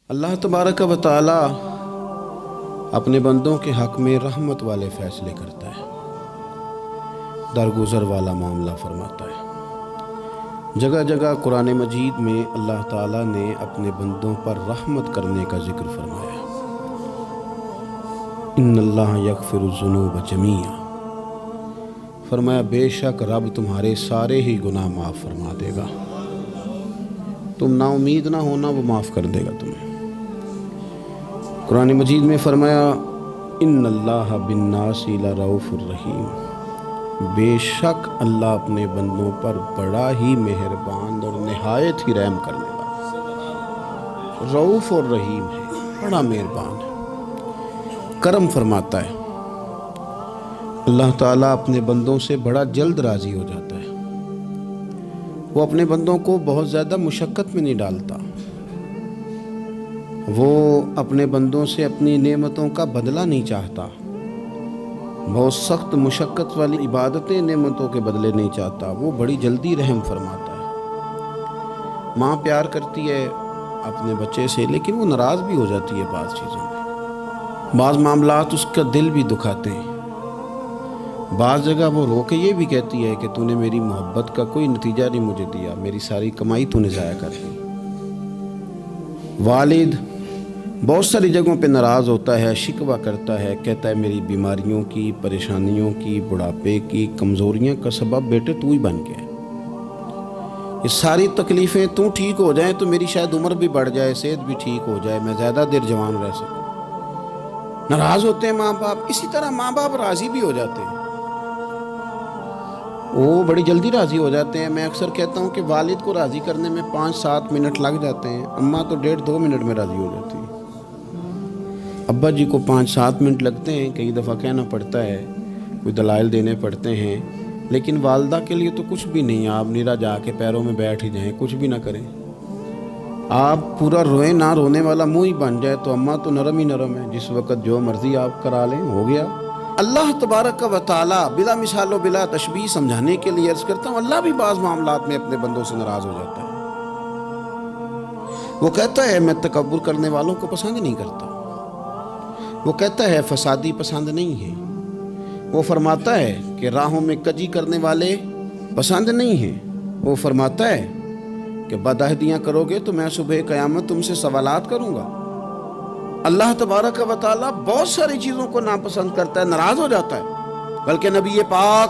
اللہ تبارک و تعالی اپنے بندوں کے حق میں رحمت والے فیصلے کرتا ہے، درگزر والا معاملہ فرماتا ہے۔ جگہ جگہ قرآن مجید میں اللہ تعالیٰ نے اپنے بندوں پر رحمت کرنے کا ذکر فرمایا۔ ان اللہ یغفر الذنوب جمیعا، فرمایا بے شک رب تمہارے سارے ہی گناہ معاف فرما دے گا، تم نا امید نہ ہونا، وہ معاف کر دے گا تمہیں۔ قرآن مجید میں فرمایا ان اللہ بالناس لرؤوف الرحیم، بے شک اللہ اپنے بندوں پر بڑا ہی مہربان اور نہایت ہی رحم کرنے والا، رؤوف اور رحیم ہے، بڑا مہربان ہے، کرم فرماتا ہے۔ اللہ تعالیٰ اپنے بندوں سے بڑا جلد راضی ہو جاتا ہے، وہ اپنے بندوں کو بہت زیادہ مشقت میں نہیں ڈالتا، وہ اپنے بندوں سے اپنی نعمتوں کا بدلہ نہیں چاہتا، بہت سخت مشقت والی عبادتیں نعمتوں کے بدلے نہیں چاہتا، وہ بڑی جلدی رحم فرماتا ہے۔ ماں پیار کرتی ہے اپنے بچے سے، لیکن وہ ناراض بھی ہو جاتی ہے بعض چیزوں میں، بعض معاملات اس کا دل بھی دکھاتے ہیں، بعض جگہ وہ رو کے یہ بھی کہتی ہے کہ تو نے میری محبت کا کوئی نتیجہ نہیں مجھے دیا، میری ساری کمائی تو نے ضائع کر دی۔ والد بہت ساری جگہوں پہ ناراض ہوتا ہے، شکوہ کرتا ہے، کہتا ہے میری بیماریوں کی، پریشانیوں کی، بڑھاپے کی، کمزوریاں کا سبب بیٹے تو ہی بن گیا، یہ ساری تکلیفیں تو ٹھیک ہو جائیں تو میری شاید عمر بھی بڑھ جائے، صحت بھی ٹھیک ہو جائے، میں زیادہ دیر جوان رہ سکوں۔ ناراض ہوتے ہیں ماں باپ، اسی طرح ماں باپ راضی بھی ہو جاتے ہیں، وہ بڑی جلدی راضی ہو جاتے ہیں۔ میں اکثر کہتا ہوں کہ والد کو راضی کرنے میں 5-7 منٹ لگ جاتے ہیں، اماں تو 1.5-2 منٹ میں راضی ہو جاتی ہے۔ ابا جی کو 5-7 منٹ لگتے ہیں، کئی دفعہ کہنا پڑتا ہے، کوئی دلائل دینے پڑتے ہیں، لیکن والدہ کے لیے تو کچھ بھی نہیں، آپ نیرا جا کے پیروں میں بیٹھ ہی جائیں، کچھ بھی نہ کریں، آپ پورا روئیں، نہ رونے والا منہ ہی بن جائے تو اماں تو نرم ہی نرم ہے، جس وقت جو مرضی آپ کرا لیں ہو گیا۔ اللہ تبارک و تعالی بلا مثال و بلا تشبیہ سمجھانے کے لیے عرض کرتا ہوں، اللہ بھی بعض معاملات میں اپنے بندوں سے ناراض ہو جاتا ہے، وہ کہتا ہے میں تکبر کرنے والوں کو پسند نہیں کرتا، وہ کہتا ہے فسادی پسند نہیں ہے، وہ فرماتا ہے کہ راہوں میں کجی کرنے والے پسند نہیں ہیں، وہ فرماتا ہے کہ بدعہدیاں کرو گے تو میں صبح قیامت تم سے سوالات کروں گا۔ اللہ تبارک و تعالیٰ بہت ساری چیزوں کو ناپسند کرتا ہے، ناراض ہو جاتا ہے، بلکہ نبی پاک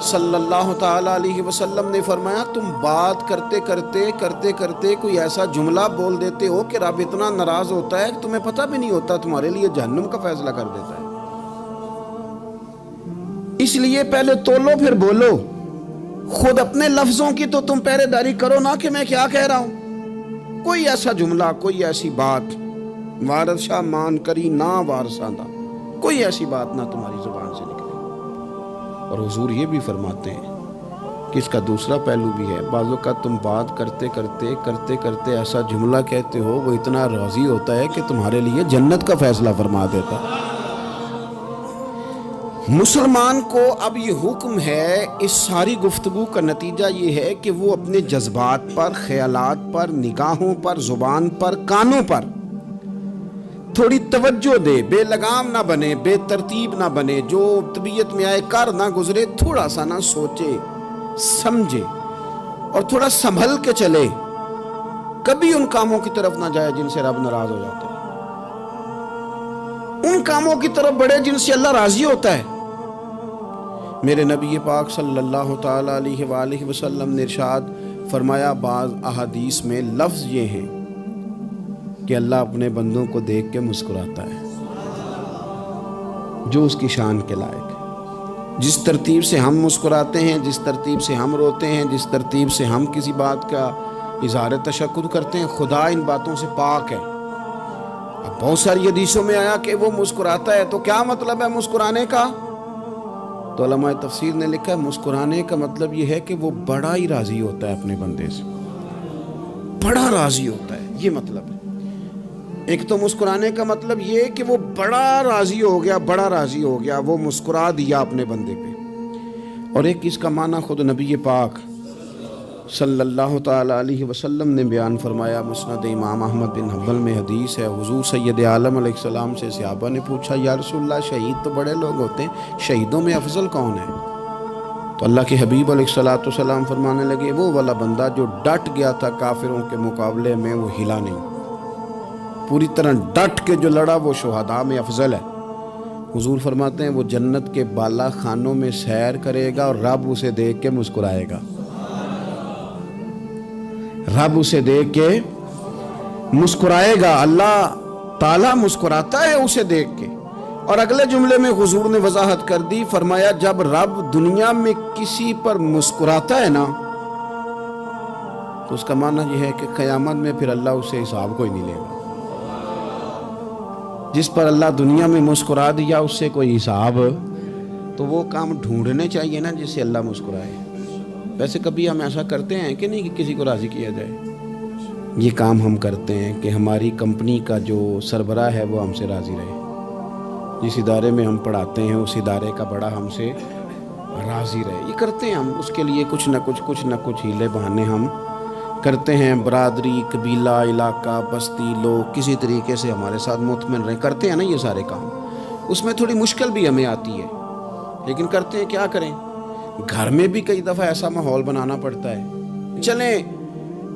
صلی اللہ تعالیٰ علیہ وسلم نے فرمایا تم بات کرتے کرتے کوئی ایسا جملہ بول دیتے ہو کہ رب اتنا ناراض ہوتا ہے کہ تمہیں پتہ بھی نہیں ہوتا، تمہارے لیے جہنم کا فیصلہ کر دیتا ہے۔ اس لیے پہلے تولو پھر بولو، خود اپنے لفظوں کی تو تم پہرے داری کرو نا کہ میں کیا کہہ رہا ہوں، کوئی ایسا جملہ، کوئی ایسی بات وارث شاہ مان کری نہ وارثاں دا، کوئی ایسی بات نہ تمہاری زبان سے نکلے۔ اور حضور یہ بھی فرماتے ہیں کہ اس کا دوسرا پہلو بھی ہے، بعض اوقات تم بات کرتے ایسا جملہ کہتے ہو وہ اتنا راضی ہوتا ہے کہ تمہارے لیے جنت کا فیصلہ فرما دیتا ہے۔ مسلمان کو اب یہ حکم ہے، اس ساری گفتگو کا نتیجہ یہ ہے کہ وہ اپنے جذبات پر، خیالات پر، نگاہوں پر، زبان پر، کانوں پر تھوڑی توجہ دے، بے لگام نہ بنے، بے ترتیب نہ بنے، جو طبیعت میں آئے کر نہ گزرے، تھوڑا سا نہ سوچے سمجھے اور تھوڑا سنبھل کے چلے، کبھی ان کاموں کی طرف نہ جائے جن سے رب ناراض ہو جاتا ہے، ان کاموں کی طرف بڑھے جن سے اللہ راضی ہوتا ہے۔ میرے نبی پاک صلی اللہ تعالیٰ علیہ وآلہ وسلم نے ارشاد فرمایا، بعض احادیث میں لفظ یہ ہیں کہ اللہ اپنے بندوں کو دیکھ کے مسکراتا ہے، جو اس کی شان کے لائق ہے۔ جس ترتیب سے ہم مسکراتے ہیں، جس ترتیب سے ہم روتے ہیں، جس ترتیب سے ہم کسی بات کا اظہار تشکر کرتے ہیں، خدا ان باتوں سے پاک ہے۔ اب بہت ساری حدیثوں میں آیا کہ وہ مسکراتا ہے، تو کیا مطلب ہے مسکرانے کا؟ تو علماء تفسیر نے لکھا ہے مسکرانے کا مطلب یہ ہے کہ وہ بڑا ہی راضی ہوتا ہے اپنے بندے سے، بڑا راضی ہوتا ہے، یہ مطلب ہے۔ ایک تو مسکرانے کا مطلب یہ کہ وہ بڑا راضی ہو گیا، وہ مسکرا دیا اپنے بندے پہ، اور ایک اس کا معنی خود نبی پاک صلی اللہ تعالیٰ علیہ وسلم نے بیان فرمایا، مسند امام احمد بن حنبل میں حدیث ہے، حضور سید عالم علیہ السلام سے صحابہ نے پوچھا، یا رسول اللہ شہید تو بڑے لوگ ہوتے ہیں، شہیدوں میں افضل کون ہے؟ تو اللہ کے حبیب علیہ السلام فرمانے لگے، وہ والا بندہ جو ڈٹ گیا تھا کافروں کے مقابلے میں، وہ ہلا نہیں، پوری طرح ڈٹ کے جو لڑا وہ شہداء میں افضل ہے۔ حضور فرماتے ہیں وہ جنت کے بالا خانوں میں سیر کرے گا اور رب اسے دیکھ کے مسکرائے گا، رب اسے دیکھ کے مسکرائے گا، اللہ تعالیٰ مسکراتا ہے اسے دیکھ کے۔ اور اگلے جملے میں حضور نے وضاحت کر دی، فرمایا جب رب دنیا میں کسی پر مسکراتا ہے نا تو اس کا معنی یہ ہے کہ قیامت میں پھر اللہ اسے حساب کوئی نہیں لے گا۔ جس پر اللہ دنیا میں مسکرا دیا اس سے کوئی حساب، تو وہ کام ڈھونڈنے چاہیے نا جس سے اللہ مسکرائے۔ ویسے کبھی ہم ایسا کرتے ہیں کہ نہیں کہ کسی کو راضی کیا جائے؟ یہ کام ہم کرتے ہیں کہ ہماری کمپنی کا جو سربراہ ہے وہ ہم سے راضی رہے، جس ادارے میں ہم پڑھاتے ہیں اس ادارے کا بڑا ہم سے راضی رہے، یہ کرتے ہیں ہم۔ اس کے لیے کچھ نہ کچھ ہیلے بہانے ہم کرتے ہیں، برادری، قبیلہ، علاقہ، بستی، لوگ کسی طریقے سے ہمارے ساتھ مطمئن رہیں، کرتے ہیں نا یہ سارے کام۔ اس میں تھوڑی مشکل بھی ہمیں آتی ہے لیکن کرتے ہیں، کیا کریں۔ گھر میں بھی کئی دفعہ ایسا ماحول بنانا پڑتا ہے۔ چلیں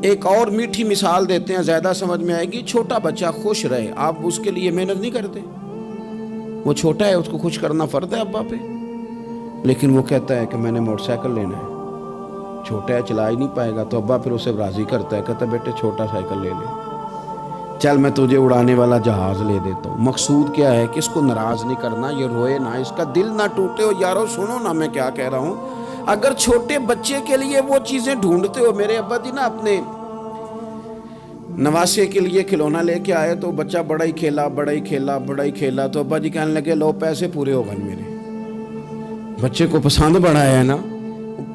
ایک اور میٹھی مثال دیتے ہیں، زیادہ سمجھ میں آئے گی۔ چھوٹا بچہ خوش رہے، آپ اس کے لیے محنت نہیں کرتے، وہ چھوٹا ہے، اس کو خوش کرنا فرض ہے ابا پہ، لیکن وہ کہتا ہے کہ میں نے موٹر سائیکل لینا ہے، چھوٹا ہے چلا ہی نہیں پائے گا، تو ابا پھر اسے راضی کرتا ہے، کہتا ہے بیٹے چھوٹا سائیکل لے لے، چل میں تجھے اڑانے والا جہاز لے دیتا ہوں۔ مقصود کیا ہے کہ اس کو ناراض نہیں کرنا، یہ روئے نہ، اس کا دل نہ ٹوٹے۔ ہو یارو سنو نا میں کیا کہہ رہا ہوں، اگر چھوٹے بچے کے لیے وہ چیزیں ڈھونڈتے ہو، میرے ابا جی نا اپنے نواسے کے لیے کھلونا لے کے آئے تو بچہ بڑا ہی کھیلا، تو ابا جی کہنے لگے لو پیسے پورے ہو گئے میرے بچے کو پسند بڑا ہے نا،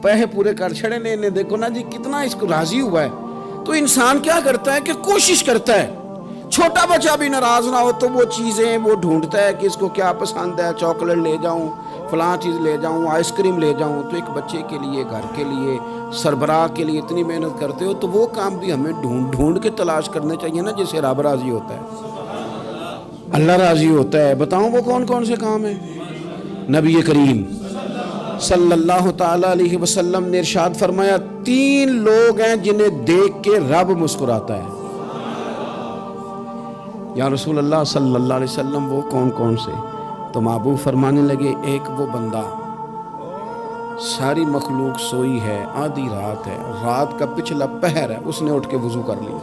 پیسے پورے کر چھڑے نے، دیکھو نا جی کتنا اس کو راضی ہوا ہے۔ تو انسان کیا کرتا ہے کہ کوشش کرتا ہے، چھوٹا بچہ بھی ناراض نہ ہو تو وہ چیزیں وہ ڈھونڈتا ہے کہ اس کو کیا پسند ہے، چاکلیٹ لے جاؤں، فلاں چیز لے جاؤں، آئس کریم لے جاؤں۔ تو ایک بچے کے لیے، گھر کے لیے، سربراہ کے لیے اتنی محنت کرتے ہو، تو وہ کام بھی ہمیں ڈھونڈ کے تلاش کرنے چاہیے نا جس سے رب راضی ہوتا ہے، اللہ راضی ہوتا ہے۔ بتاؤں وہ کون کون سے کام ہیں؟ نبی کریم صلی اللہ تعالیٰ علیہ وسلم نے ارشاد فرمایا 3 لوگ ہیں جنہیں دیکھ کے رب مسکراتا ہے۔ یا رسول اللہ صلی اللہ علیہ وسلم وہ کون کون سے؟ تو محبوب فرمانے لگے، ایک وہ بندہ ساری مخلوق سوئی ہے، آدھی رات ہے، رات کا پچھلا پہر ہے، اس نے اٹھ کے وضو کر لیا،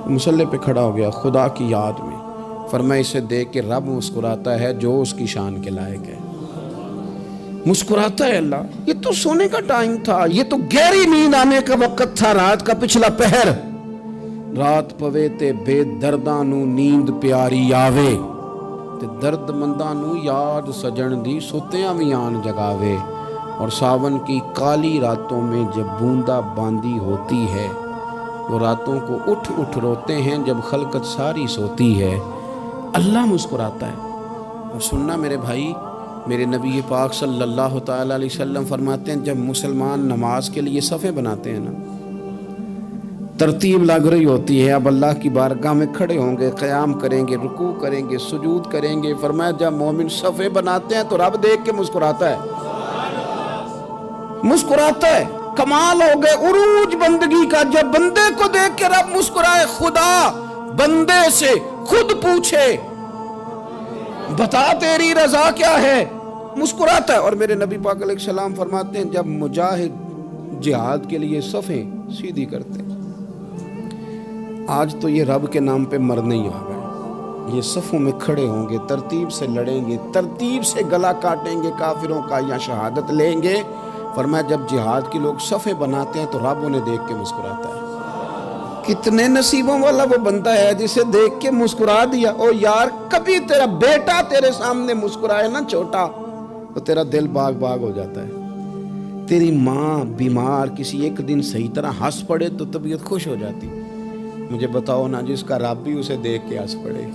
مصلی پہ کھڑا ہو گیا خدا کی یاد میں، فرمایا اسے دیکھ کے رب مسکراتا ہے جو اس کی شان کے لائق ہے، مسکراتا ہے اللہ۔ یہ تو سونے کا ٹائم تھا، یہ تو گہری نیند آنے کا وقت تھا، رات کا پچھلا پہر، رات پوے تے بے درداں نو نیند پیاری آوے، تے درد منداں نو یاد سجن دی ستیاں وی آن جگاوے، اور ساون کی کالی راتوں میں جب بوندا باندی ہوتی ہے، وہ راتوں کو اٹھ اٹھ روتے ہیں جب خلقت ساری سوتی ہے، اللہ مسکراتا ہے۔ اور سننا میرے بھائی، میرے نبی پاک صلی اللہ تعالیٰ علیہ وسلم فرماتے ہیں جب مسلمان نماز کے لیے صفیں بناتے ہیں نا، ترتیب لگ رہی ہوتی ہے، اب اللہ کی بارگاہ میں کھڑے ہوں گے، قیام کریں گے، رکوع کریں گے، سجود کریں گے، فرمایا جب مومن صفیں بناتے ہیں تو رب دیکھ کے مسکراتا ہے، مسکراتا ہے۔ کمال ہو گئے عروج بندگی کا، جب بندے کو دیکھ کے رب مسکرائے، خدا بندے سے خود پوچھے بتا تیری رضا کیا ہے، مسکراتا ہے۔ اور میرے نبی پاک علیہ السلام فرماتے ہیں جب مجاہد جہاد کے لیے صفیں سیدھی کرتے ہیں، آج تو یہ رب کے نام پہ مرنے ہی آ گئے، یہ صفوں میں کھڑے ہوں گے، ترتیب سے لڑیں گے، ترتیب سے گلا کاٹیں گے کافروں کا یا شہادت لیں گے۔ فرمایا جب جہاد کی لوگ صفیں بناتے ہیں تو رب انہیں دیکھ کے مسکراتا ہے۔ کتنے نصیبوں والا وہ بندہ ہے جسے دیکھ کے مسکرا دیا۔ او یار کبھی تیرا بیٹا تیرے سامنے مسکرائے نا چھوٹا تو تیرا دل باغ باغ ہو جاتا ہے، تیری ماں بیمار کسی ایک دن صحیح طرح ہنس پڑے تو طبیعت خوش ہو جاتی۔ مجھے بتاؤ نا جس کا رب بھی اسے دیکھ کے ہنس پڑے،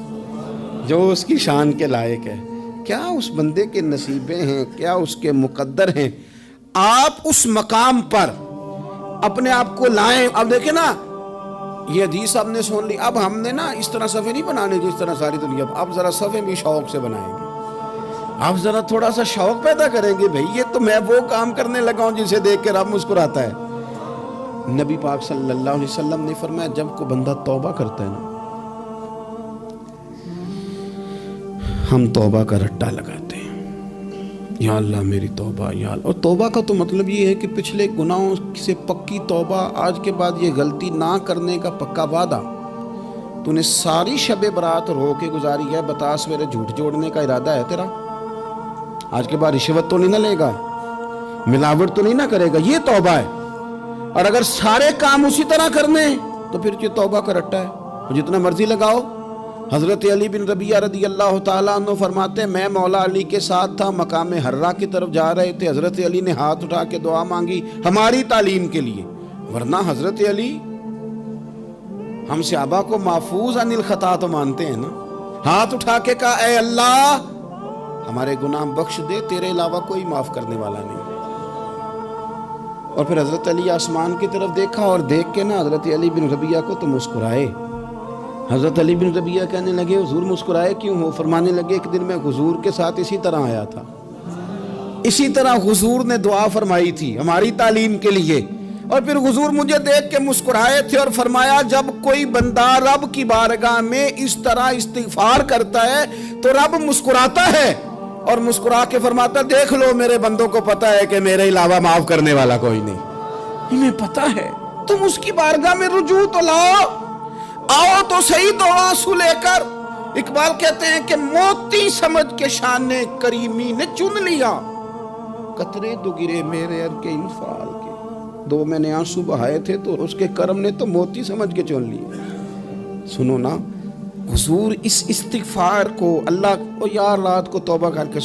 جو اس کی شان کے لائق ہے، کیا اس بندے کے نصیبیں ہیں، کیا اس کے مقدر ہیں۔ آپ اس مقام پر اپنے آپ کو لائیں. اب دیکھیں نا یہ حدیث آپ نے سن لی, اب ہم نے نا اس طرح صفحے نہیں بنانے جس طرح ساری دنیا, اب ذرا صفحے بھی شوق سے بنائیں گے. آپ ذرا تھوڑا سا شوق پیدا کریں گے, بھئی یہ تو میں وہ کام کرنے لگا ہوں جسے دیکھ کے رب مسکراتا ہے. نبی پاک صلی اللہ علیہ وسلم نے فرمایا جب کو بندہ توبہ کرتا ہے نا, ہم توبہ کا رٹا لگاتے ہیں, یا اللہ میری توبہ یا اللہ. اور توبہ کا تو مطلب یہ ہے کہ پچھلے گناہوں سے پکی توبہ, آج کے بعد یہ غلطی نہ کرنے کا پکا وعدہ. تو نے ساری شب برات رو کے گزاری ہے, بتا سویرے جھوٹ جوڑنے کا ارادہ ہے تیرا, آج کے بعد رشوت تو نہیں نہ لے گا, ملاوٹ تو نہیں نہ کرے گا, یہ توبہ ہے. اور اگر سارے کام اسی طرح کرنے تو پھر یہ توبہ کا رٹا ہے, جتنا مرضی لگاؤ. حضرت علی بن ربیعہ رضی اللہ تعالیٰ عنہ فرماتے ہیں میں مولا علی کے ساتھ تھا, مقام حرہ کی طرف جا رہے تھے, حضرت علی نے ہاتھ اٹھا کے دعا مانگی ہماری تعلیم کے لیے, ورنہ حضرت علی ہم صحابہ کو محفوظ عن الخطا تو مانتے ہیں نا. ہاتھ اٹھا کے کہا اے اللہ ہمارے گناہ بخش دے, تیرے علاوہ کوئی معاف کرنے والا نہیں. اور پھر حضرت علی آسمان کی طرف دیکھا اور دیکھ کے نا حضرت علی بن ربیعہ کو تو مسکرائے. حضرت علی بن ربیعہ کہنے لگے حضور مسکرائے کیوں ہو؟ فرمانے لگے ایک دن میں حضور کے ساتھ اسی طرح آیا تھا, اسی طرح حضور نے دعا فرمائی تھی ہماری تعلیم کے لیے, اور پھر حضور مجھے دیکھ کے مسکرائے تھے اور فرمایا جب کوئی بندہ رب کی بارگاہ میں اس طرح استغفار کرتا ہے تو رب مسکراتا ہے, اور مسکرا کے فرماتا دیکھ لو میرے بندوں کو پتا ہے کہ میرے علاوہ معاف کرنے والا کوئی نہیں, انہیں پتا ہے. تم اس کی بارگاہ میں رجوع تو لاؤ, آؤ تو صحیح تو آنسو لے کر. اقبال کہتے ہیں کہ موتی سمجھ کے شان کریمی نے چن لیا, قطرے دو گرے میرے ار کے انفال کے, دو میں نے آنسو بہائے تھے تو اس کے کرم نے تو موتی سمجھ کے چن لیا. سنو نا حضور اس استغفار کو اللہ کو, یار رات کو توبہ کر کے